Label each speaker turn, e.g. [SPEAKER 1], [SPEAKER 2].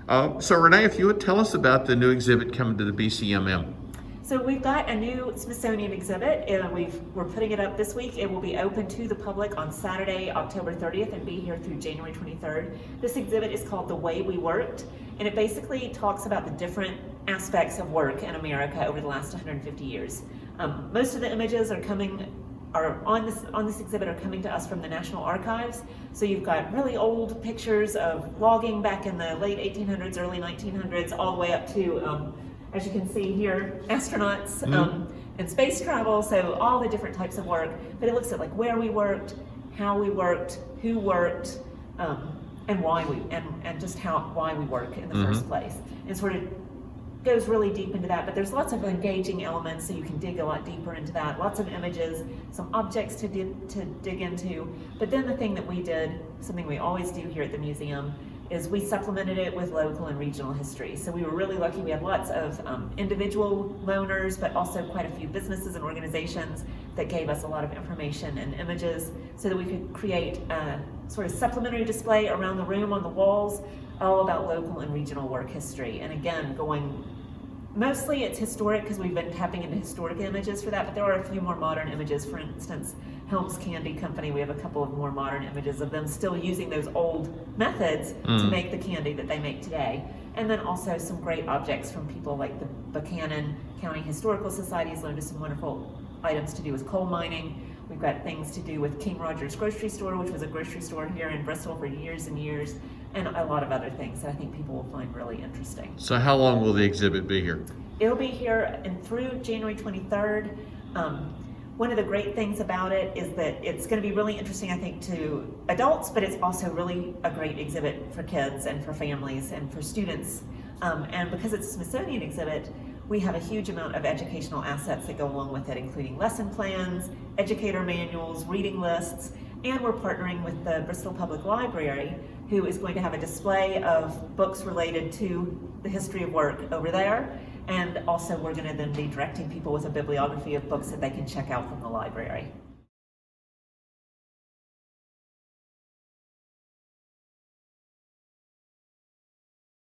[SPEAKER 1] So Renee, if you would tell us about the new exhibit coming to the BCMM.
[SPEAKER 2] So we've got a new Smithsonian exhibit, and we're putting it up this week. It will be open to the public on Saturday, October 30th, and be here through January 23rd. This exhibit is called The Way We Worked, and it basically talks about the different aspects of work in America over the last 150 years. Most of the images are on this exhibit are coming to us from the National Archives. So you've got really old pictures of logging back in the late 1800s, early 1900s, all the way up to, as you can see here, astronauts and space travel. So all the different types of work, but it looks at like where we worked, how we worked, who worked, and why why we work in the first place, and sort of goes really deep into that. But there's lots of engaging elements, so you can dig a lot deeper into that. Lots of images, some objects to dig into. But then the thing that we did, something we always do here at the museum, is we supplemented it with local and regional history. So we were really lucky. We had lots of individual loaners, but also quite a few businesses and organizations that gave us a lot of information and images so that we could create a sort of supplementary display around the room on the walls, all about local and regional work history. And again, mostly it's historic because we've been tapping into historic images for that, but there are a few more modern images. For instance, Helms Candy Company, we have a couple of more modern images of them still using those old methods to make the candy that they make today. And then also some great objects from people like the Buchanan County Historical Society has loaned us some wonderful items to do with coal mining. We've got things to do with King Roger's Grocery Store, which was a grocery store here in Bristol for years and years, and a lot of other things that I think people will find really interesting.
[SPEAKER 1] So how long will the exhibit be here?
[SPEAKER 2] It'll be here and through January 23rd. One of the great things about it is that it's going to be really interesting, I think, to adults, but it's also really a great exhibit for kids and for families and for students. And because it's a Smithsonian exhibit, we have a huge amount of educational assets that go along with it, including lesson plans, educator manuals, reading lists, and we're partnering with the Bristol Public Library, who is going to have a display of books related to the history of work over there. And also we're going to then be directing people with a bibliography of books that they can check out from the library.